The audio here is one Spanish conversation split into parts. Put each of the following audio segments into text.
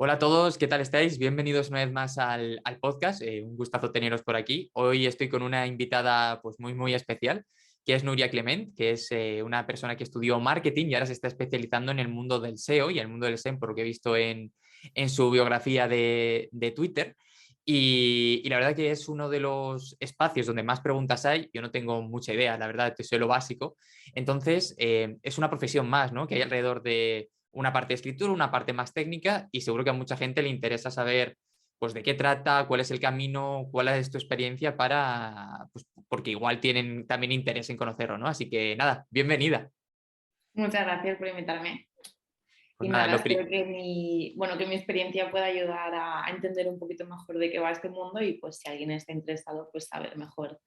Hola a todos, ¿qué tal estáis? Bienvenidos una vez más al podcast. Un gustazo teneros por aquí. Hoy estoy con una invitada pues muy especial, que es Nuria Clement, que es una persona que estudió marketing y ahora se está especializando en el mundo del SEO y el mundo del SEM, por lo que he visto en su biografía de Twitter. Y la verdad que es uno de los espacios donde más preguntas hay. Yo no tengo mucha idea, la verdad, te soy lo básico. Entonces, es una profesión más, ¿no? Que hay alrededor de una parte de escritura, una parte más técnica y seguro que a mucha gente le interesa saber pues de qué trata, cuál es el camino, cuál es tu experiencia para, pues, porque igual tienen también interés en conocerlo, ¿no? Así que nada, bienvenida. Muchas gracias por invitarme. Pues Y nada, nada, espero que mi experiencia pueda ayudar a entender un poquito mejor de qué va este mundo y pues si alguien está interesado, pues saber mejor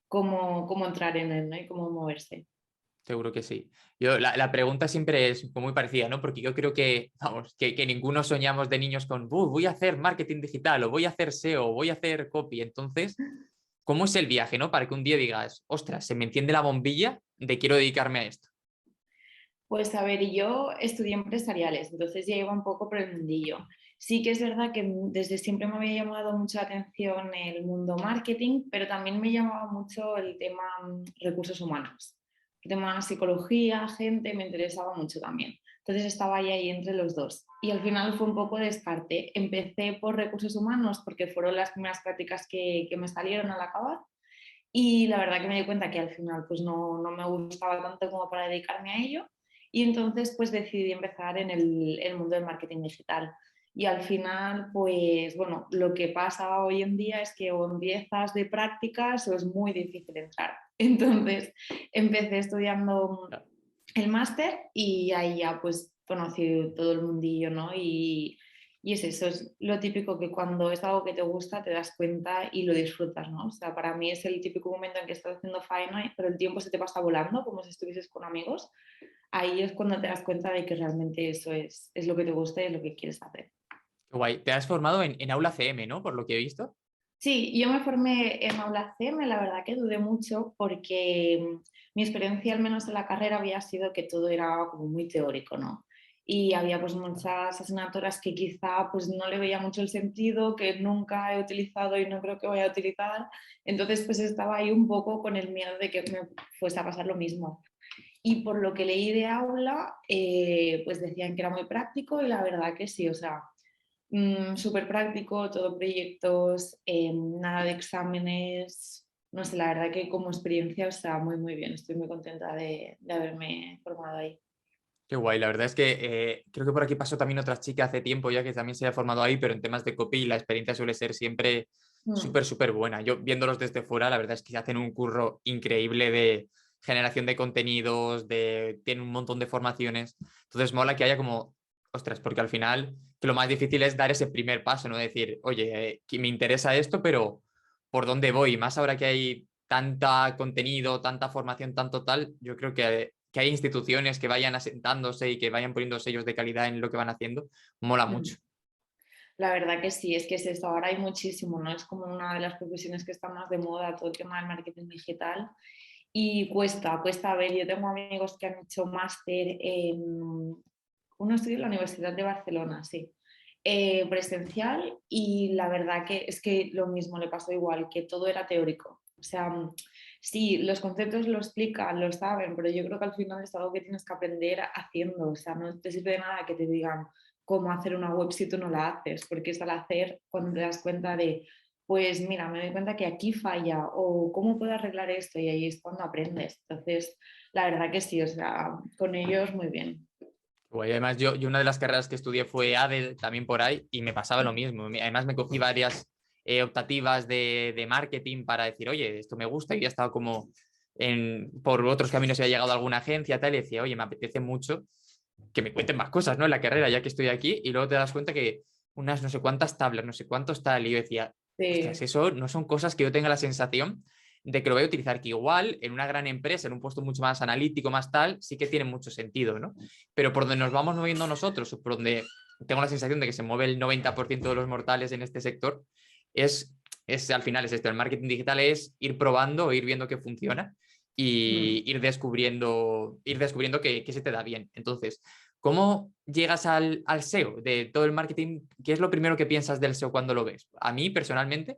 cómo entrar en él, ¿no? Y cómo moverse. seguro que sí. La pregunta siempre es muy parecida, ¿no? Porque yo creo que, vamos, que ninguno soñamos de niños con, voy a hacer marketing digital o voy a hacer SEO o voy a hacer copy. Entonces, ¿cómo es el viaje, ¿no? Para que un día digas, ostras, se me enciende la bombilla de quiero dedicarme a esto. Pues a ver, yo estudié empresariales, entonces ya iba un poco por el mundillo. Sí que es verdad que desde siempre me había llamado mucho la atención el mundo marketing, pero también me llamaba mucho el tema recursos humanos. El tema psicología, gente, me interesaba mucho también. Entonces estaba ahí entre los dos. Y al final fue un poco descarte. Empecé por recursos humanos porque fueron las primeras prácticas que me salieron al acabar. Y la verdad que me di cuenta que al final pues no me gustaba tanto como para dedicarme a ello. Y entonces pues decidí empezar en el mundo del marketing digital. Y al final, pues bueno, lo que pasa hoy en día es que o empiezas de prácticas o es muy difícil entrar. Entonces empecé estudiando el máster y ahí ya pues conocí todo el mundillo, ¿no? Y es eso, es lo típico que cuando es algo que te gusta te das cuenta y lo disfrutas, ¿no? O sea, para mí es el típico momento en que estás haciendo faena, pero el tiempo se te pasa volando, como si estuvieses con amigos. Ahí es cuando te das cuenta de que realmente eso es lo que te gusta y es lo que quieres hacer. Qué guay. Te has formado en Aula CM, ¿no? Por lo que he visto. Sí, yo me formé en Aula CM, la verdad que dudé mucho porque mi experiencia, al menos en la carrera, había sido que todo era como muy teórico, ¿no? Y había pues muchas asignaturas que quizá pues no le veía mucho el sentido, que nunca he utilizado y no creo que vaya a utilizar. Entonces pues estaba ahí un poco con el miedo de que me fuese a pasar lo mismo. Y por lo que leí de aula, pues decían que era muy práctico y la verdad que sí, o sea, súper práctico, todo proyectos, nada de exámenes. No sé, la verdad que como experiencia está muy bien. Estoy muy contenta de haberme formado ahí. Qué guay. La verdad es que creo que por aquí pasó también otra chica hace tiempo ya que también se había formado ahí, pero en temas de copy la experiencia suele ser siempre Mm, súper buena. Yo viéndolos desde fuera, la verdad es que hacen un curro increíble de generación de contenidos, tienen un montón de formaciones. Entonces mola que haya como, ostras, porque al final que lo más difícil es dar ese primer paso, ¿no? Decir, oye, que me interesa esto, pero ¿por dónde voy? Más ahora que hay tanta contenido, tanta formación, tanto tal, yo creo que hay instituciones que vayan asentándose y que vayan poniendo sellos de calidad en lo que van haciendo, mola mucho. mm. La verdad que sí, es que es esto. Ahora hay muchísimo, ¿no? Es como una de las profesiones que está más de moda, todo el tema del marketing digital. Y cuesta. A ver, yo tengo amigos que han hecho máster en uno estudio en la Universidad de Barcelona, sí, presencial, y la verdad que es que lo mismo le pasó igual, que todo era teórico. O sea, sí, los conceptos lo explican, lo saben, pero yo creo que al final es algo que tienes que aprender haciendo. O sea, no te sirve de nada que te digan cómo hacer una web si tú no la haces, porque es al hacer cuando te das cuenta de, pues mira, me doy cuenta que aquí falla o cómo puedo arreglar esto y ahí es cuando aprendes. Entonces, la verdad que sí, o sea, con ellos muy bien. Guay, además, yo una de las carreras que estudié fue ADE también por ahí y me pasaba lo mismo. Además, me cogí varias optativas de marketing para decir, oye, esto me gusta y ya estaba como por otros caminos había llegado a alguna agencia tal y decía, oye, me apetece mucho que me cuenten más cosas, ¿no? En la carrera, ya que estoy aquí y luego te das cuenta que unas no sé cuántas tablas, no sé cuántos tal y yo decía, ostras, Sí. eso no son cosas que yo tenga la sensación de que lo voy a utilizar, que igual en una gran empresa, en un puesto mucho más analítico, más tal, sí que tiene mucho sentido, ¿no? Pero por donde nos vamos moviendo nosotros, o por donde tengo la sensación de que se mueve el 90% de los mortales en este sector, es, al final es esto, el marketing digital es ir probando, ir viendo qué funciona y Mm. ir descubriendo que se te da bien. Entonces, ¿Cómo llegas al SEO de todo el marketing? ¿Qué es lo primero que piensas del SEO cuando lo ves? A mí, personalmente,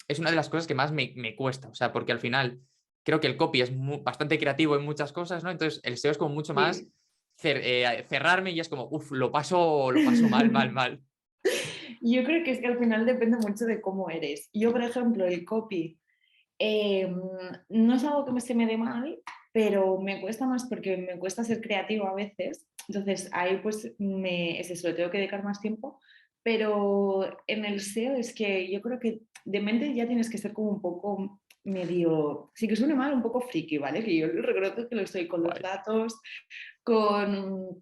es una de las cosas que más me cuesta, o sea, porque al final creo que el copy es bastante creativo en muchas cosas, ¿no? Entonces, el SEO es como mucho más Sí. cerrarme y es como, uff, lo paso mal, mal, mal. Yo creo que es que al final depende mucho de cómo eres. Yo, por ejemplo, el copy eh, no es algo que se me dé mal, pero me cuesta más porque me cuesta ser creativo a veces. Entonces ahí pues es eso, le tengo que dedicar más tiempo. Pero en el SEO es que yo creo que de mente ya tienes que ser como un poco medio, sí que suene mal, un poco friki, ¿vale? Que yo reconozco que lo estoy con los Guay. datos, con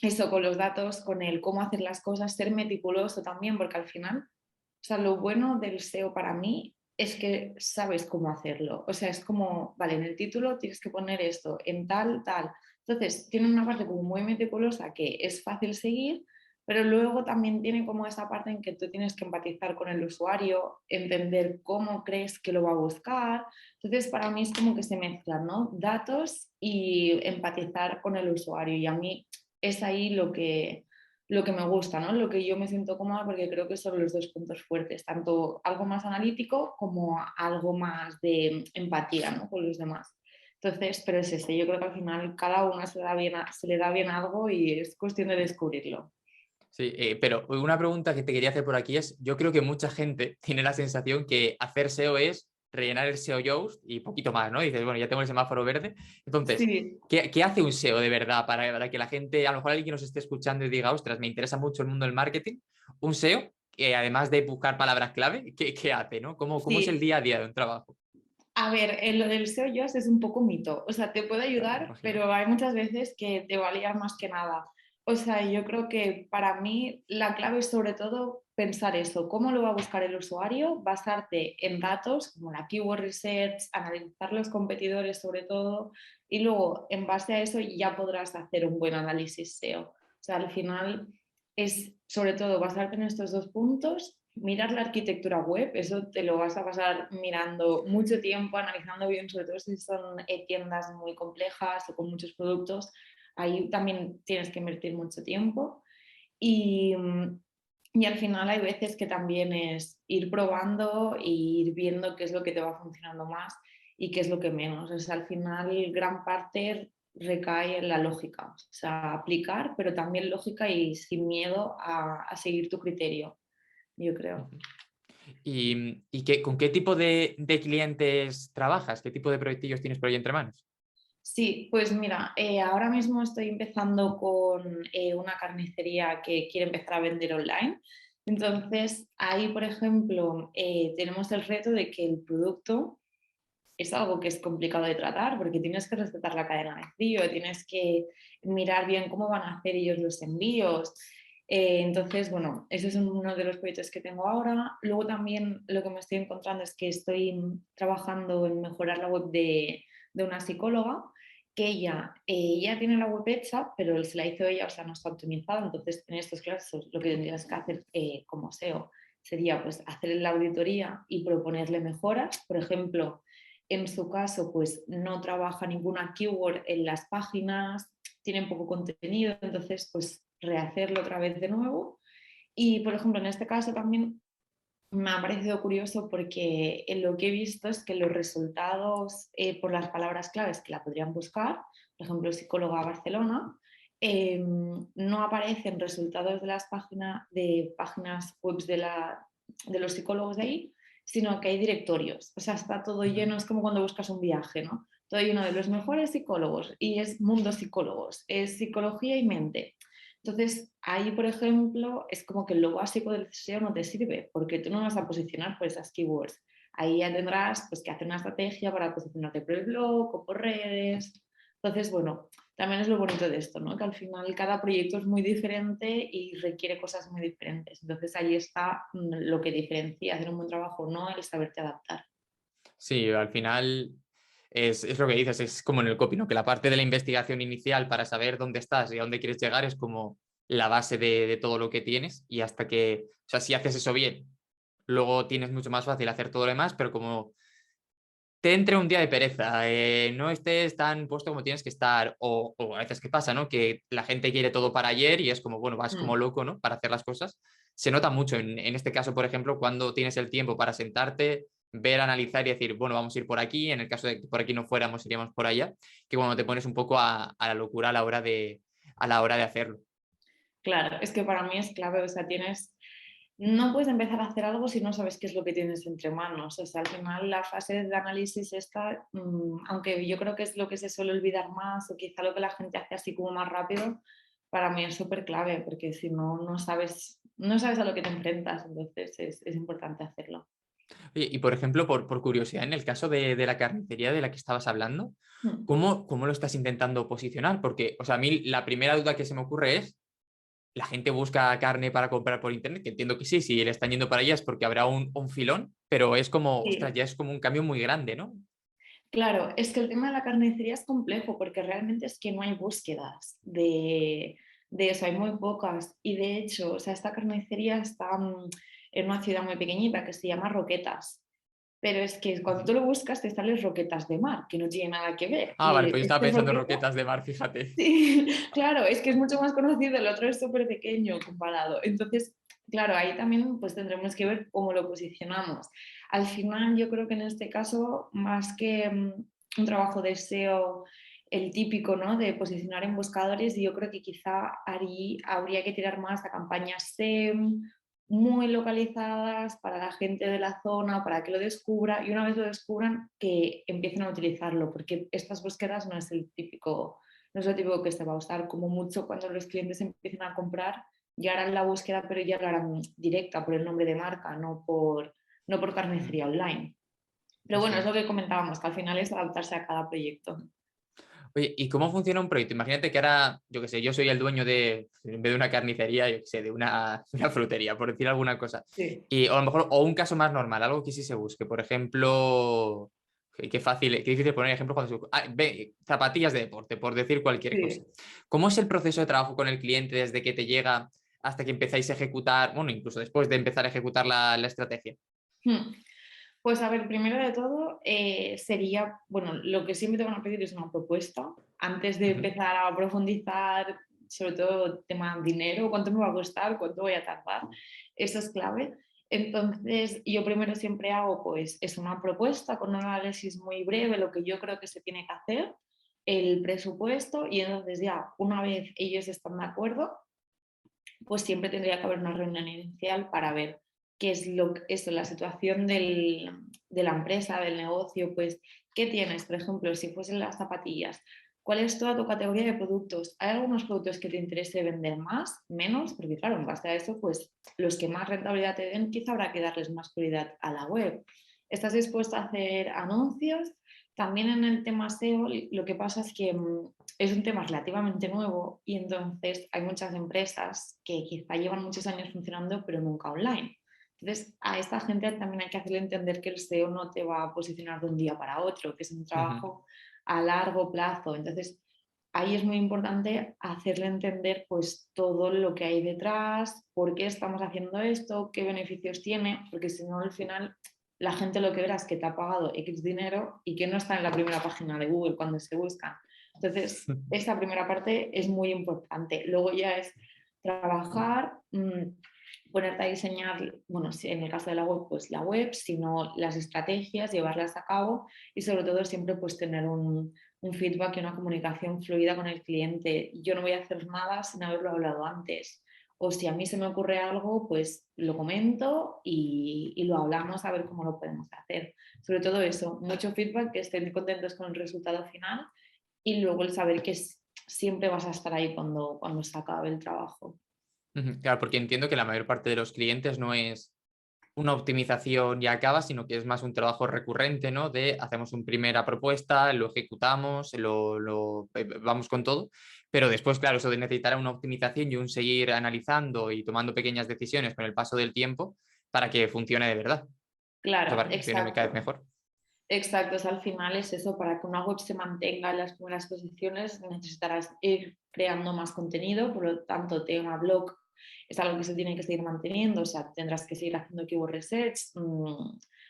eso, con los datos, con el cómo hacer las cosas, ser meticuloso también, porque al final, o sea, lo bueno del SEO para mí es que sabes cómo hacerlo. O sea, es como, vale, en el título tienes que poner esto, en tal, tal. Entonces, tiene una parte como muy meticulosa que es fácil seguir, pero luego también tiene como esa parte en que tú tienes que empatizar con el usuario, entender cómo crees que lo va a buscar. Entonces, para mí es como que se mezclan, ¿no? Datos y empatizar con el usuario. Y a mí es ahí lo que me gusta, ¿no? Lo que yo me siento cómoda porque creo que son los dos puntos fuertes, tanto algo más analítico como algo más de empatía, ¿no? Con los demás. Entonces, pero es ese, yo creo que al final cada uno se le da bien algo y es cuestión de descubrirlo. Sí, pero una pregunta que te quería hacer por aquí es, yo creo que mucha gente tiene la sensación que hacer SEO es rellenar el SEO Yoast y poquito más, ¿no? Dices, bueno, ya tengo el semáforo verde. Entonces, Sí, ¿qué hace un SEO de verdad para que la gente, a lo mejor alguien que nos esté escuchando y diga, ostras, me interesa mucho el mundo del marketing? Un SEO, que además de buscar palabras clave, ¿qué hace, ¿no? ¿Cómo es el sí. día a día de un trabajo? A ver, lo del SEO Yoast es un poco mito. O sea, te puede Claro, me ayudar, imagino. pero hay muchas veces que te va a liar más que nada. O sea, yo creo que para mí la clave es sobre todo pensar eso, cómo lo va a buscar el usuario, basarte en datos como la keyword research, analizar los competidores sobre todo, y luego en base a eso ya podrás hacer un buen análisis SEO. O sea, al final es sobre todo basarte en estos dos puntos, mirar la arquitectura web, eso te lo vas a pasar mirando mucho tiempo, analizando bien, sobre todo si son tiendas muy complejas o con muchos productos, ahí también tienes que invertir mucho tiempo. Y, y al final hay veces que también es ir probando e ir viendo qué es lo que te va funcionando más y qué es lo que menos. O sea, al final gran parte recae en la lógica, o sea, aplicar, pero también lógica y sin miedo a seguir tu criterio, yo creo. Ujú. ¿Con qué tipo de clientes trabajas? ¿Qué tipo de proyectillos tienes por ahí entre manos? Sí, pues mira, ahora mismo estoy empezando con una carnicería que quiere empezar a vender online. Entonces, ahí, por ejemplo, tenemos el reto de que el producto es algo que es complicado de tratar porque tienes que respetar la cadena de frío, tienes que mirar bien cómo van a hacer ellos los envíos. Entonces, bueno, ese es uno de los proyectos que tengo ahora. Luego también lo que me estoy encontrando es que estoy trabajando en mejorar la web de una psicóloga que ella tiene la web hecha, pero se la hizo ella, o sea, no está optimizada. Entonces, en estos casos, lo que tendrías que hacer como SEO sería pues hacer la auditoría y proponerle mejoras. Por ejemplo, en su caso, pues no trabaja ninguna keyword en las páginas, tiene poco contenido, entonces pues rehacerlo otra vez de nuevo. Y por ejemplo, en este caso también me ha parecido curioso porque lo que he visto es que los resultados por las palabras claves que la podrían buscar, por ejemplo, psicóloga Barcelona, no aparecen resultados de las páginas web de los psicólogos de ahí, sino que hay directorios. O sea, está todo Ujú. lleno, es como cuando buscas un viaje, ¿no? Todo lleno de los mejores psicólogos y es mundo psicólogos, es psicología y mente. Entonces, ahí, por ejemplo, es como que lo básico del SEO no te sirve, porque tú no vas a posicionar por esas keywords. Ahí ya tendrás pues, que hacer una estrategia para posicionarte por el blog o por redes. Entonces, bueno, también es lo bonito de esto, ¿no? Que al final cada proyecto es muy diferente y requiere cosas muy diferentes. Entonces, ahí está lo que diferencia hacer un buen trabajo o no, el saberte adaptar. Sí, al final es lo que dices, es como en el copy, ¿no? Que la parte de la investigación inicial para saber dónde estás y a dónde quieres llegar es como la base de todo lo que tienes y hasta que, o sea, si haces eso bien, luego tienes mucho más fácil hacer todo lo demás, pero como te entre un día de pereza, no estés tan puesto como tienes que estar, o a veces qué pasa, ¿no? Que la gente quiere todo para ayer y es como, bueno, vas como Mm. loco, ¿no? Para hacer las cosas. Se nota mucho en este caso, por ejemplo, cuando tienes el tiempo para sentarte, ver, analizar y decir, bueno, vamos a ir por aquí, en el caso de que por aquí no fuéramos, iríamos por allá, que cuando te pones un poco a la locura a la hora de hacerlo. Claro, es que para mí es clave, o sea, no puedes empezar a hacer algo si no sabes qué es lo que tienes entre manos. O sea, al final la fase de análisis está, aunque yo creo que es lo que se suele olvidar más o quizá lo que la gente hace así como más rápido, para mí es súper clave porque si no, no sabes a lo que te enfrentas, entonces es importante hacerlo. Oye, y por ejemplo, por curiosidad, en el caso de la carnicería de la que estabas hablando, Mm. ¿cómo lo estás intentando posicionar? Porque, o sea, a mí la primera duda que se me ocurre es, ¿la gente busca carne para comprar por internet? Que entiendo que sí, si le están yendo para allá es porque habrá un filón, pero es como, ostras, Sí. ya es como un cambio muy grande, ¿no? Claro, es que el tema de la carnicería es complejo porque realmente es que no hay búsquedas de eso, hay muy pocas. Y de hecho, o sea, esta carnicería está en una ciudad muy pequeñita que se llama Roquetas. Pero es que cuando Ujú. tú lo buscas te salen Roquetas de Mar, que no tiene nada que ver. Ah, vale, Y pues yo estaba este pensando en Roquetas, roquetas de mar, fíjate. sí, claro, es que es mucho más conocido, el otro es súper pequeño comparado. Entonces, claro, ahí también pues tendremos que ver cómo lo posicionamos. Al final, yo creo que en este caso, más que un trabajo de SEO, el típico, ¿no? De posicionar en buscadores, yo creo que quizá habría que tirar más a campañas SEM muy localizadas para la gente de la zona, para que lo descubra y una vez lo descubran, que empiecen a utilizarlo, porque estas búsquedas no es lo típico que se va a usar, como mucho cuando los clientes empiecen a comprar, ya harán la búsqueda, pero ya lo harán directa por el nombre de marca, no por Ujú. carnicería online. Pero Eso bueno, es lo es. que comentábamos, que al final es adaptarse a cada proyecto. Oye, ¿y cómo funciona un proyecto? Imagínate que ahora, yo qué sé, yo soy el dueño de, en vez de una carnicería, yo qué sé, de una frutería, por decir alguna cosa. Sí, Y o a lo mejor, o un caso más normal, algo que sí se busque. Por ejemplo, qué fácil, qué difícil poner ejemplo cuando zapatillas de deporte, por decir cualquier cosa. sí. ¿Cómo es el proceso de trabajo con el cliente desde que te llega hasta que empezáis a ejecutar, bueno, incluso después de empezar a ejecutar la estrategia? Hmm. Pues a ver, primero de todo sería, bueno, lo que siempre te van a pedir es una propuesta antes de Ujú. empezar a profundizar, sobre todo tema dinero, cuánto me va a costar, cuánto voy a tardar, eso es clave. Entonces, yo primero siempre hago, pues, es una propuesta con un análisis muy breve, lo que yo creo que se tiene que hacer, el presupuesto, y entonces ya, una vez ellos están de acuerdo, pues siempre tendría que haber una reunión inicial para ver qué es la situación de la empresa, del negocio, pues qué tienes, por ejemplo, si fuesen las zapatillas, cuál es toda tu categoría de productos. ¿Hay algunos productos que te interese vender más, menos? Porque claro, en base a eso, pues los que más rentabilidad te den, quizá habrá que darles más prioridad a la web. ¿Estás dispuesto a hacer anuncios? También en el tema SEO, lo que pasa es que es un tema relativamente nuevo y entonces hay muchas empresas que quizá llevan muchos años funcionando pero nunca online. Entonces a esta gente también hay que hacerle entender que el SEO no te va a posicionar de un día para otro, que es un Ujú. trabajo a largo plazo. Entonces ahí es muy importante hacerle entender pues todo lo que hay detrás, por qué estamos haciendo esto, qué beneficios tiene, porque si no al final la gente lo que verá es que te ha pagado X dinero y que no está en la primera página de Google cuando se busca. Entonces, esta primera parte es muy importante. Luego ya es trabajar, ponerte a diseñar, bueno, si en el caso de la web, pues la web, sino las estrategias, llevarlas a cabo y sobre todo siempre pues tener un feedback y una comunicación fluida con el cliente. Yo no voy a hacer nada sin haberlo hablado antes. O si a mí se me ocurre algo, pues lo comento y lo hablamos a ver cómo lo podemos hacer. Sobre todo eso, mucho feedback, que estén contentos con el resultado final y luego el saber que siempre vas a estar ahí cuando se acabe el trabajo. Ujú. Claro, porque entiendo que la mayor parte de los clientes no es una optimización y acaba, sino que es más un trabajo recurrente, ¿no? De hacemos una primera propuesta, lo ejecutamos, vamos con todo, pero después, claro, eso de necesitar una optimización y un seguir analizando y tomando pequeñas decisiones con el paso del tiempo para que funcione de verdad, o sea, Claro, para que funcione cada vez exacto. mejor. Exacto, o sea, al final es eso, para que una web se mantenga en las primeras posiciones necesitarás ir creando más contenido, por lo tanto, tema blog es algo que se tiene que seguir manteniendo, o sea, tendrás que seguir haciendo keyword research,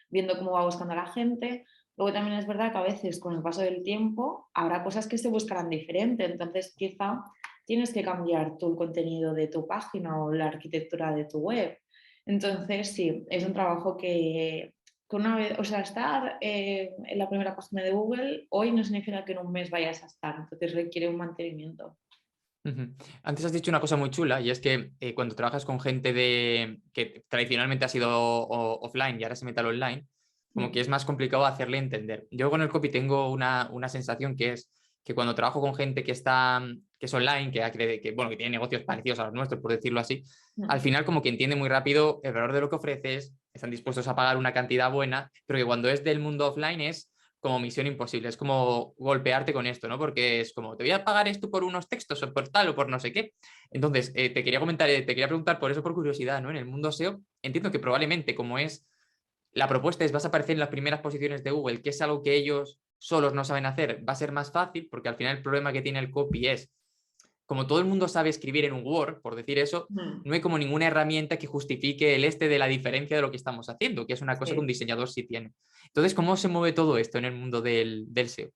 viendo cómo va buscando la gente, Luego también es verdad que a veces con el paso del tiempo habrá cosas que se buscarán diferente, entonces quizá tienes que cambiar tú el contenido de tu página o la arquitectura de tu web. Entonces sí, es un trabajo que una vez, o sea, estar en la primera página de Google hoy no significa que en un mes vayas a estar, entonces requiere un mantenimiento. Ujú. Antes has dicho una cosa muy chula y es que cuando trabajas con gente que tradicionalmente ha sido offline y ahora se mete al online, como que Mm. es más complicado hacerle entender. Yo con el copy tengo una sensación que es que cuando trabajo con gente que es online, bueno, que tiene negocios parecidos a los nuestros, por decirlo así, al Mm. final como que entiende muy rápido el valor de lo que ofreces, están dispuestos a pagar una cantidad buena, pero que cuando es del mundo offline es como misión imposible, es como golpearte con esto, ¿no? Porque es como, te voy a pagar esto por unos textos o por tal o por no sé qué. Entonces, te quería comentar, te quería preguntar por eso, por curiosidad, ¿no? En el mundo SEO, entiendo que probablemente como es, la propuesta es, vas a aparecer en las primeras posiciones de Google, que es algo que ellos solos no saben hacer, va a ser más fácil, porque al final el problema que tiene el copy es como todo el mundo sabe escribir en un Word, por decir eso, Mm. no hay como ninguna herramienta que justifique el de la diferencia de lo que estamos haciendo, que es una cosa que un Sí. diseñador sí tiene. Entonces, ¿cómo se mueve todo esto en el mundo del SEO?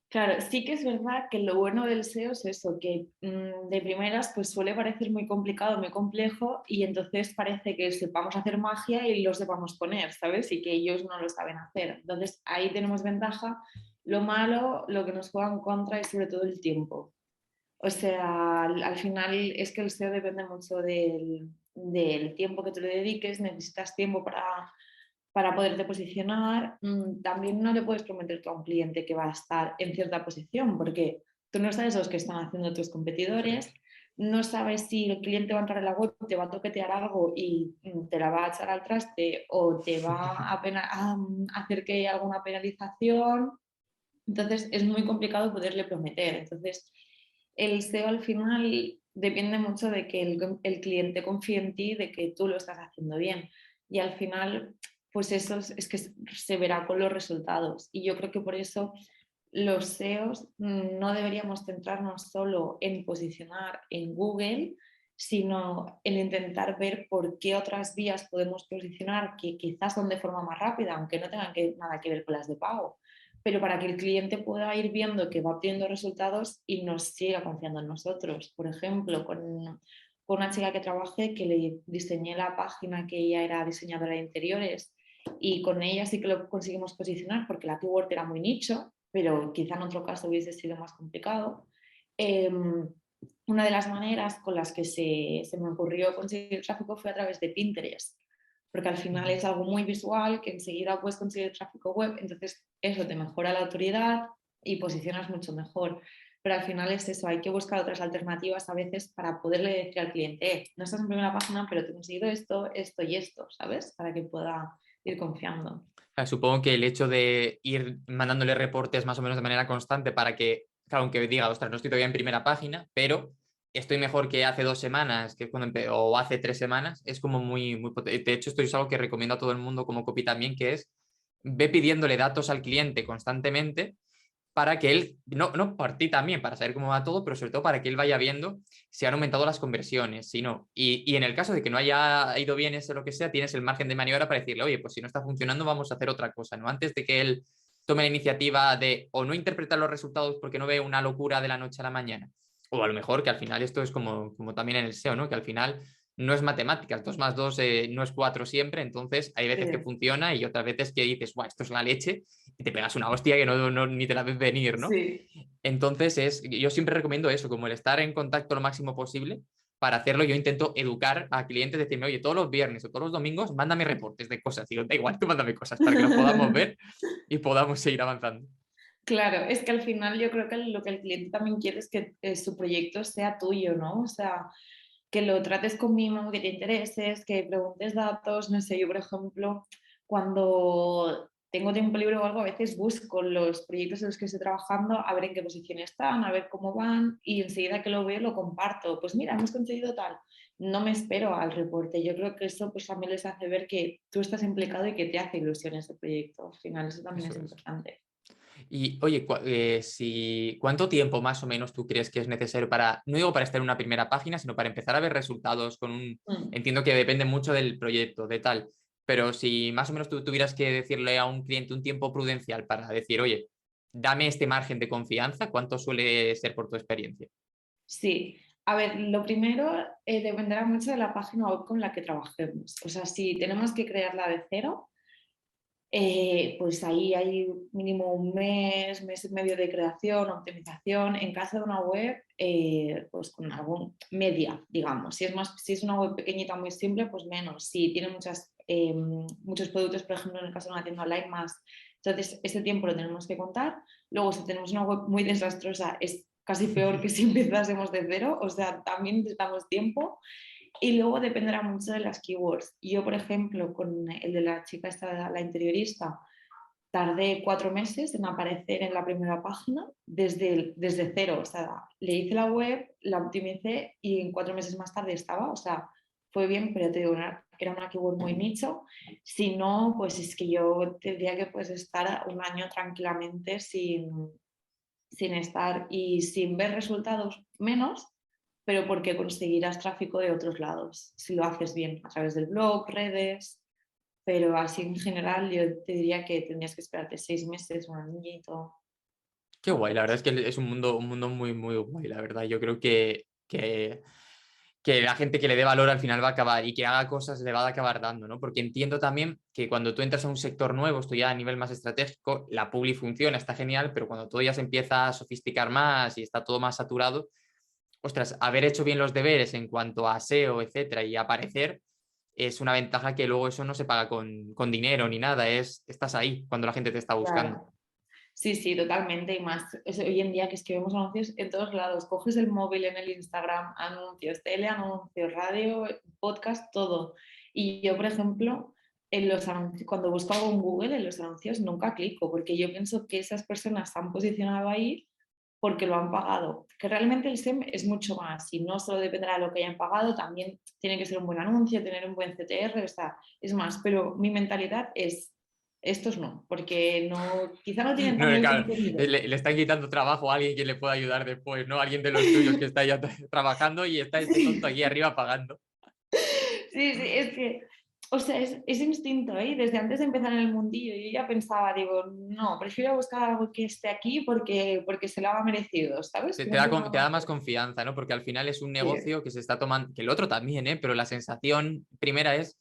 Claro, sí que es verdad que lo bueno del SEO es eso, que de primeras pues suele parecer muy complicado, muy complejo y entonces parece que sepamos hacer magia y lo sepamos poner, ¿sabes? Y que ellos no lo saben hacer. Entonces ahí tenemos ventaja. Lo malo, lo que nos juega en contra es sobre todo el tiempo. O sea, al final es que el SEO depende mucho del tiempo que tú le dediques, necesitas tiempo para poderte posicionar. También no le puedes prometer tú a un cliente que va a estar en cierta posición, porque tú no sabes los que están haciendo tus Eso es. competidores, no sabes si el cliente va a entrar en la web, te va a toquetear algo y te la va a echar al traste o te va a hacer que haya alguna penalización. Entonces es muy complicado poderle prometer. Entonces el SEO al final depende mucho de que el cliente confíe en ti, de que tú lo estás haciendo bien. Y al final, pues eso es que se verá con los resultados. Y yo creo que por eso los SEOs no deberíamos centrarnos solo en posicionar en Google, sino en intentar ver por qué otras vías podemos posicionar que quizás son de forma más rápida, aunque no tengan nada que ver con las de pago, pero para que el cliente pueda ir viendo que va obteniendo resultados y nos siga confiando en nosotros. Por ejemplo, con una chica que trabajé, que le diseñé la página, que ella era diseñadora de interiores, y con ella sí que lo conseguimos posicionar porque la keyword era muy nicho, pero quizá en otro caso hubiese sido más complicado. Eh, una de las maneras con las que se me ocurrió conseguir tráfico fue a través de Pinterest, porque al final Ujú. es algo muy visual que enseguida puedes conseguir tráfico web, entonces eso te mejora la autoridad y posicionas mucho mejor. Pero al final es eso, hay que buscar otras alternativas a veces para poderle decir al cliente, no estás en primera página, pero te he conseguido esto, esto y esto, ¿sabes? Para que pueda ir confiando. Supongo que el hecho de ir mandándole reportes más o menos de manera constante para que, claro, aunque diga, ostras, no estoy todavía en primera página, pero estoy mejor que hace 2 semanas, que es cuando o hace 3 semanas, es como muy potente. De hecho, esto es algo que recomiendo a todo el mundo como copy también, que es ve pidiéndole datos al cliente constantemente para que él, no por ti también, para saber cómo va todo, pero sobre todo para que él vaya viendo si han aumentado las conversiones, si no. Y en el caso de que no haya ido bien ese lo que sea, tienes el margen de maniobra para decirle, oye, pues si no está funcionando, vamos a hacer otra cosa, ¿no? Antes de que él tome la iniciativa de o no interpretar los resultados porque no ve una locura de la noche a la mañana. O a lo mejor que al final esto es como también en el SEO, ¿no? Que al final no es matemáticas, 2 más 2 no es 4 siempre, entonces hay veces que Sí, funciona y otras veces que dices, guau, esto es la leche y te pegas una hostia que ni te la ves venir, ¿no? sí. Entonces, yo siempre recomiendo eso, como el estar en contacto lo máximo posible. Para hacerlo, yo intento educar a clientes, decirme, oye, todos los viernes o todos los domingos, mándame reportes de cosas. Digo, da igual, tú mándame cosas para que los podamos ver y podamos seguir avanzando. Claro, es que al final yo creo que lo que el cliente también quiere es que su proyecto sea tuyo, ¿no? O sea, que lo trates con mimo, que te intereses, que preguntes datos, no sé, yo por ejemplo, cuando tengo tiempo libre o algo, a veces busco los proyectos en los que estoy trabajando, a ver en qué posición están, a ver cómo van y enseguida que lo veo lo comparto. Pues mira, hemos conseguido tal. No me espero al reporte. Yo creo que eso pues también les hace ver que tú estás implicado y que te hace ilusión ese proyecto. Al final eso también es Eso es. importante. Y oye, ¿cuánto tiempo más o menos tú crees que es necesario para, no digo para estar en una primera página, sino para empezar a ver resultados con un, Mm. entiendo que depende mucho del proyecto, de tal. pero si más o menos tú tuvieras que decirle a un cliente un tiempo prudencial para decir, oye, dame este margen de confianza, ¿cuánto suele ser por tu experiencia? Sí, a ver, lo primero dependerá mucho de la página web con la que trabajemos. O sea, si tenemos que crearla de cero, pues ahí hay mínimo un mes, mes y medio de creación, optimización. En caso de una web, pues con algún media, digamos. Si es una web pequeñita, muy simple, pues menos. Si tiene muchos productos, por ejemplo, en el caso de una tienda online más, entonces ese tiempo lo tenemos que contar. Luego, si tenemos una web muy desastrosa, es casi peor que si empezásemos de cero. O sea, también necesitamos tiempo. Y luego dependerá mucho de las keywords. Yo, por ejemplo, con el de la chica esta, la interiorista, tardé 4 meses en aparecer en la primera página desde cero. O sea, le hice la web, la optimicé y en 4 meses más tarde estaba. O sea, fue bien, pero te digo, era una keyword muy nicho. Si no, pues es que yo tendría que pues, estar un año tranquilamente sin estar y sin ver resultados menos, pero porque conseguirás tráfico de otros lados, si lo haces bien, a través del blog, redes, pero así en general yo te diría que tendrías que esperarte 6 meses, un añito, Qué algo guay, la verdad así. es que es un mundo muy, muy guay, la verdad. Yo creo que la gente que le dé valor al final va a acabar y que haga cosas le va a acabar dando, ¿no? Porque entiendo también que cuando tú entras a un sector nuevo, esto ya a nivel más estratégico, la publi funciona, está genial, pero cuando todo ya se empieza a sofisticar más y está todo más saturado, ostras, haber hecho bien los deberes en cuanto a SEO, etcétera, y aparecer, es una ventaja que luego eso no se paga con dinero ni nada, estás ahí cuando la gente te está buscando. Claro. Sí, sí, totalmente. Y más hoy en día que es que vemos anuncios en todos lados. Coges el móvil en el Instagram, anuncios, tele, anuncios, radio, podcast, todo. Y yo, por ejemplo, en los anuncios, cuando busco algo en Google, en los anuncios nunca clico, porque yo pienso que esas personas se han posicionado ahí porque lo han pagado. Que realmente el SEM es mucho más y no solo dependerá de lo que hayan pagado, también tiene que ser un buen anuncio, tener un buen CTR, o sea, es más, pero mi mentalidad es, estos no, porque no, quizá no tienen No, tan buen claro, contenido. le están quitando trabajo a alguien que le pueda ayudar después, ¿no? Alguien de los tuyos que está ya trabajando y está este tonto aquí arriba pagando. Sí, sí, es que, o sea, es instinto, ¿eh? Desde antes de empezar en el mundillo, yo ya pensaba, digo, no, prefiero buscar algo que esté aquí porque se lo ha merecido, ¿sabes? Te, Que te no da, tengo con- te da nada más que confianza, ¿no? Porque al final es un decir. negocio que se está tomando, que el otro también, ¿eh? Pero la sensación primera es,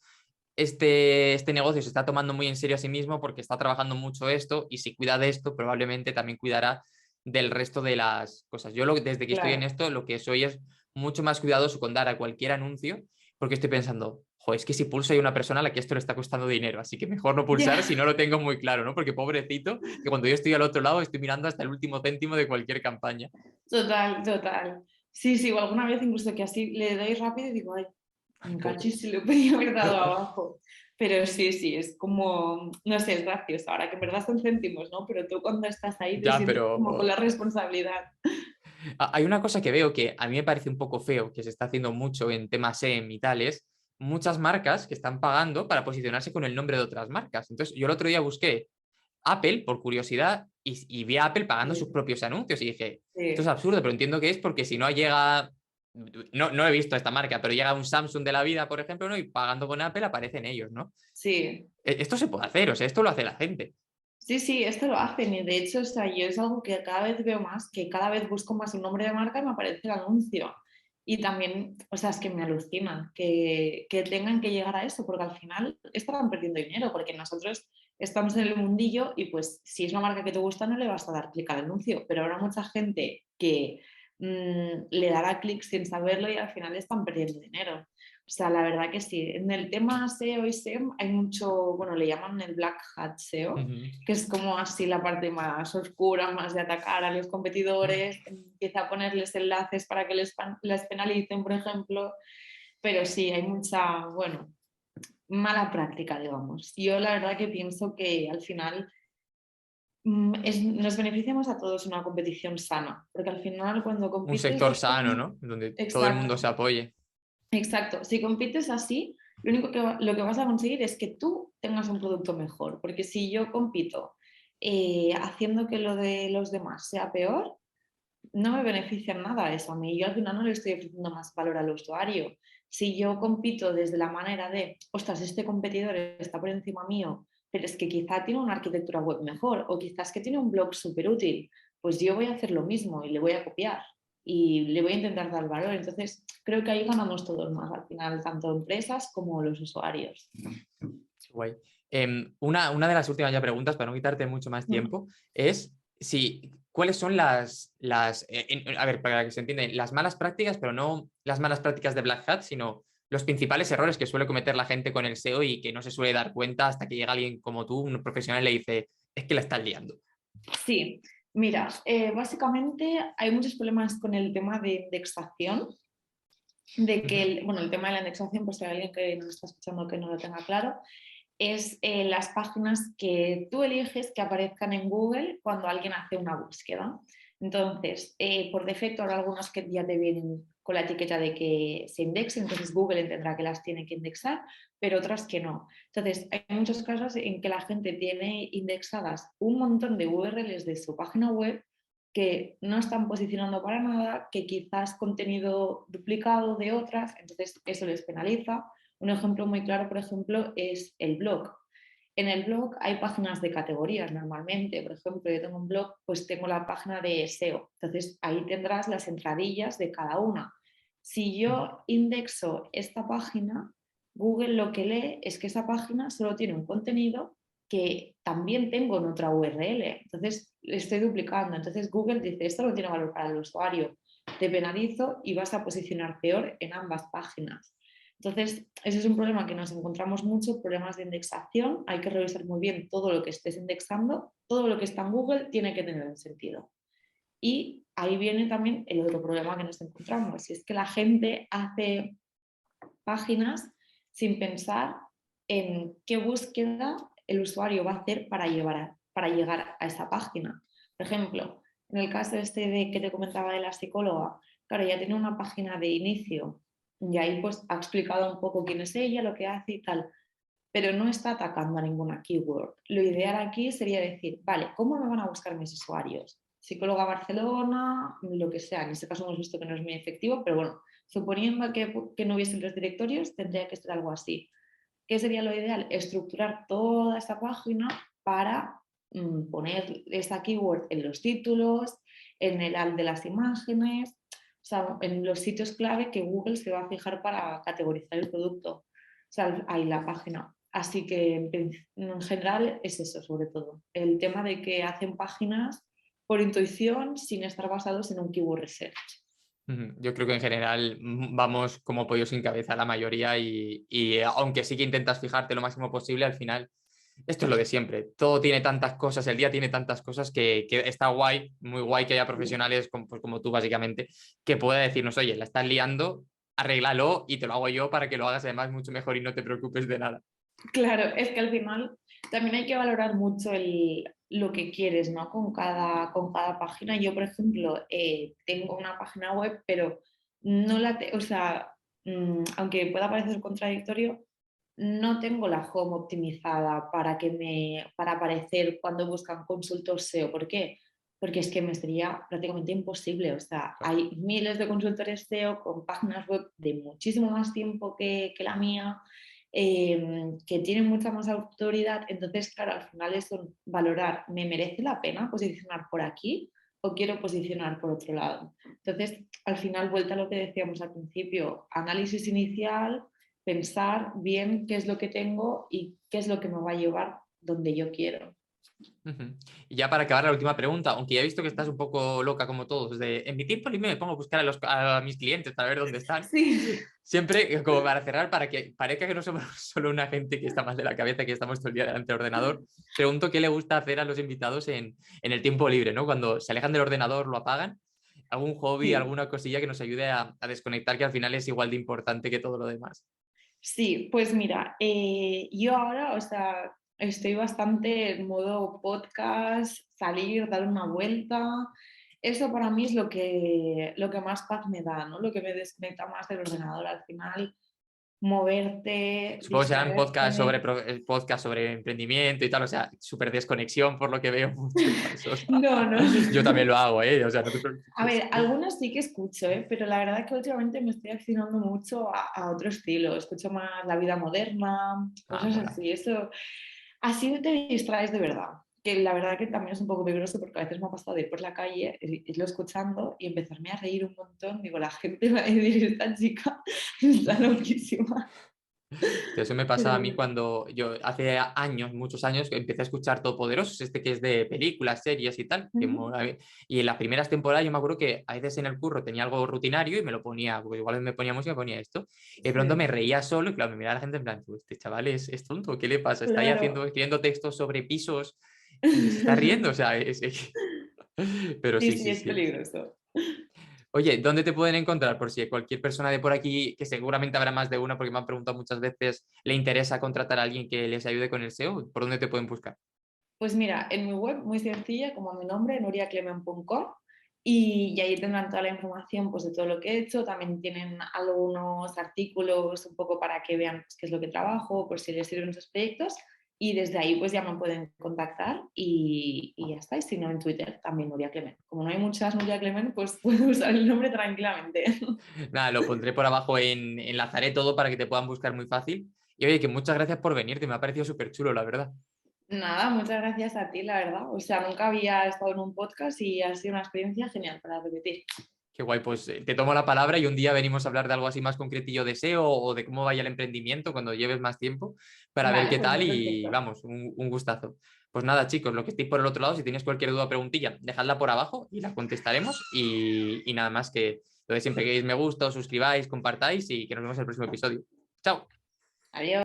este negocio se está tomando muy en serio a sí mismo porque está trabajando mucho esto y si cuida de esto, probablemente también cuidará del resto de las cosas. Desde que estoy en Claro, esto, lo que soy es mucho más cuidadoso con dar a cualquier anuncio porque estoy pensando, jo, es que si pulso hay una persona a la que esto le está costando dinero, así que mejor no pulsar si ya, no lo tengo muy claro, ¿no? Porque pobrecito, que cuando yo estoy al otro lado estoy mirando hasta el último céntimo de cualquier campaña. total, total. Sí, sí, o alguna vez incluso que así le doy rápido y digo, ay, Ay, me pobre. cachis si lo podía haber dado abajo. Pero sí, sí, es como, no sé, es gracioso. Ahora que en verdad son céntimos, ¿no? Pero tú cuando estás ahí te Ya, sientes como con pero la responsabilidad. hay una cosa que veo que a mí me parece un poco feo, que se está haciendo mucho en temas SEM y tales, muchas marcas que están pagando para posicionarse con el nombre de otras marcas. Entonces, yo el otro día busqué Apple por curiosidad y vi a Apple pagando sus Sí, propios anuncios y dije, esto es sí, absurdo, pero entiendo que es porque si no llega, no he visto esta marca, pero llega un Samsung de la vida, por ejemplo, ¿no? Y pagando con Apple aparecen ellos, ¿no? sí. Esto se puede hacer, o sea, esto lo hace la gente. Sí, sí, esto lo hacen y de hecho, o sea, yo es algo que cada vez veo más, que cada vez busco más un nombre de marca y me aparece el anuncio. Y también, o sea, es que me alucina que tengan que llegar a eso, porque al final estarán perdiendo dinero, porque nosotros estamos en el mundillo y pues si es una marca que te gusta no le vas a dar clic al anuncio, pero habrá mucha gente que le dará clic sin saberlo y al final están perdiendo dinero. O sea, la verdad que sí. En el tema SEO y SEM hay mucho, bueno, le llaman el Black Hat SEO, Ujú. que es como así la parte más oscura, más de atacar a los competidores, empieza a ponerles enlaces para que les penalicen, por ejemplo, pero sí, hay mucha, bueno, mala práctica, digamos. Yo la verdad que pienso que al final nos beneficiamos a todos en una competición sana, porque al final cuando Un compites sector de sano, forma... ¿no? Donde todo el mundo se Exacto, apoye. exacto. Si compites así, lo único lo que vas a conseguir es que tú tengas un producto mejor, porque si yo compito haciendo que lo de los demás sea peor, no me beneficia en nada eso a mí. Yo al final no le estoy ofreciendo más valor al usuario. Si yo compito desde la manera de, ostras, este competidor está por encima mío, pero es que quizá tiene una arquitectura web mejor o quizás que tiene un blog súper útil, pues yo voy a hacer lo mismo y le voy a copiar y le voy a intentar dar valor. Entonces, creo que ahí ganamos todos más al final, tanto empresas como los usuarios. Guay. Una de las últimas ya preguntas, para no quitarte mucho más tiempo, es cuáles son a ver, para que se entienda, las malas prácticas, pero no las malas prácticas de Black Hat, sino los principales errores que suele cometer la gente con el SEO y que no se suele dar cuenta hasta que llega alguien como tú, un profesional, y le dice, es que la estás liando. Sí, mira, básicamente hay muchos problemas con el tema de indexación, de que el tema de la indexación, pues si hay alguien que nos está escuchando que no lo tenga claro, es las páginas que tú eliges que aparezcan en Google cuando alguien hace una búsqueda. Entonces, por defecto, habrá algunos que ya te vienen con la etiqueta de que se indexen, entonces Google entenderá que las tiene que indexar, pero otras que no. Entonces, hay muchos casos en que la gente tiene indexadas un montón de URLs de su página web que no están posicionando para nada, que quizás contenido duplicado de otras, entonces eso les penaliza. Un ejemplo muy claro, por ejemplo, es el blog. En el blog hay páginas de categorías normalmente. Por ejemplo, yo tengo un blog, pues tengo la página de SEO. Entonces ahí tendrás las entradillas de cada una. Si yo indexo esta página, Google lo que lee es que esa página solo tiene un contenido que también tengo en otra URL. Entonces estoy duplicando. Entonces Google dice, esto no tiene valor para el usuario. Te penalizo y vas a posicionar peor en ambas páginas. Entonces, ese es un problema que nos encontramos mucho, problemas de indexación. Hay que revisar muy bien todo lo que estés indexando. Todo lo que está en Google tiene que tener un sentido. Y ahí viene también el otro problema que nos encontramos, y es que la gente hace páginas sin pensar en qué búsqueda el usuario va a hacer para llegar a esa página. Por ejemplo, en el caso este de que te comentaba de la psicóloga, claro, ya tiene una página de inicio y ahí pues ha explicado un poco quién es ella, lo que hace y tal, pero no está atacando a ninguna keyword. Lo ideal aquí sería decir, vale, ¿cómo me van a buscar mis usuarios? Psicóloga Barcelona, lo que sea. En este caso hemos visto que no es muy efectivo, pero bueno, suponiendo que no hubiesen los directorios, tendría que ser algo así. ¿Qué sería lo ideal? Estructurar toda esta página para poner esa keyword en los títulos, en el alt de las imágenes, o sea, en los sitios clave que Google se va a fijar para categorizar el producto, o sea, ahí la página. Así que en general es eso, sobre todo. El tema de que hacen páginas por intuición sin estar basados en un keyword research. Yo creo que en general vamos como pollo sin cabeza la mayoría y aunque sí que intentas fijarte lo máximo posible, al final esto es lo de siempre. Todo tiene tantas cosas, el día tiene tantas cosas que está guay, muy guay que haya profesionales como, pues, como tú básicamente, que pueda decirnos, oye, la estás liando, arréglalo y te lo hago yo para que lo hagas además mucho mejor y no te preocupes de nada. Claro, es que al final también hay que valorar mucho lo que quieres, ¿no? Con cada página. Yo, por ejemplo, tengo una página web, pero no o sea, aunque pueda parecer contradictorio, no tengo la home optimizada para aparecer cuando buscan consultores SEO. ¿Por qué? Porque es que me sería prácticamente imposible. O sea, hay miles de consultores SEO con páginas web de muchísimo más tiempo que la mía, que tienen mucha más autoridad. Entonces, claro, al final es valorar, ¿me merece la pena posicionar por aquí o quiero posicionar por otro lado? Entonces, al final, vuelta a lo que decíamos al principio, análisis inicial, pensar bien qué es lo que tengo y qué es lo que me va a llevar donde yo quiero. Y ya para acabar la última pregunta, aunque ya he visto que estás un poco loca como todos, en mi tiempo libre me pongo a buscar a mis clientes para ver dónde están. Sí. Siempre, como para cerrar, para que parezca que no somos solo una gente que está mal de la cabeza, que estamos todo el día delante del ordenador, pregunto qué le gusta hacer a los invitados en el tiempo libre, ¿no? Cuando se alejan del ordenador, lo apagan. ¿Algún hobby, Sí. alguna cosilla que nos ayude a desconectar, que al final es igual de importante que todo lo demás? Sí, pues mira, yo ahora, o sea, estoy bastante en modo podcast, salir, dar una vuelta. Eso para mí es lo que más paz me da, ¿no? Lo que me desconecta más del ordenador al final. moverte, Supongo que serán distraerte. podcast sobre emprendimiento y tal, o sea, súper desconexión por lo que veo muchos pasos. No, no. Yo también lo hago, ¿eh? O sea, no te A preocupes. ver, algunos sí que escucho, ¿eh? Pero la verdad que últimamente me estoy accionando mucho a otro estilo. Escucho más la vida moderna, Ah, cosas mola. así. Eso, así te distraes de verdad. Que la verdad que también es un poco peligroso porque a veces me ha pasado de ir por la calle, irlo escuchando y empezarme a reír un montón. Digo, la gente va a decir, esta chica está loquísima. Eso me pasaba a Pero mí bueno, cuando yo hace años, muchos años, que empecé a escuchar Todopoderosos, este que es de películas, series y tal. ujú, Y en las primeras temporadas yo me acuerdo que a veces en el curro tenía algo rutinario y me lo ponía, porque igual me ponía música y me ponía esto. Y de pronto me sí, reía solo y claro, me miraba la gente en plan, "Tú, este chaval es tonto, ¿qué le pasa? Está ahí claro. escribiendo textos sobre pisos y se está riendo, o sea, Pero Sí, sí, sí, sí, es sí. peligroso. Oye, ¿dónde te pueden encontrar? Por si cualquier persona de por aquí, que seguramente habrá más de una porque me han preguntado muchas veces, le interesa contratar a alguien que les ayude con el SEO, ¿por dónde te pueden buscar? Pues mira, en mi web, muy sencilla, como mi nombre, nuriaclemen.com, y ahí tendrán toda la información pues, de todo lo que he hecho. También tienen algunos artículos un poco para que vean pues, qué es lo que trabajo, por si les sirven esos proyectos. Y desde ahí pues ya me pueden contactar y ya está. Y si no, en Twitter también Nuria Clemen. Como no hay muchas Nuria Clemen, pues puedo usar el nombre tranquilamente. Nada, lo pondré por abajo, enlazaré todo para que te puedan buscar muy fácil. Y oye, que muchas gracias por venirte, me ha parecido súper chulo, la verdad. Nada, muchas gracias a ti, la verdad. O sea, nunca había estado en un podcast y ha sido una experiencia genial para repetir. Qué guay, pues te tomo la palabra y un día venimos a hablar de algo así más concretillo de SEO o de cómo vaya el emprendimiento cuando lleves más tiempo para ver Vale, qué pues tal muy y perfecto. vamos, un gustazo. Pues nada, chicos, lo que estéis por el otro lado, si tenéis cualquier duda o preguntilla, dejadla por abajo y la contestaremos y nada más que lo de siempre que deis me gusta, os suscribáis, compartáis y que nos vemos en el próximo episodio. Chao. Adiós.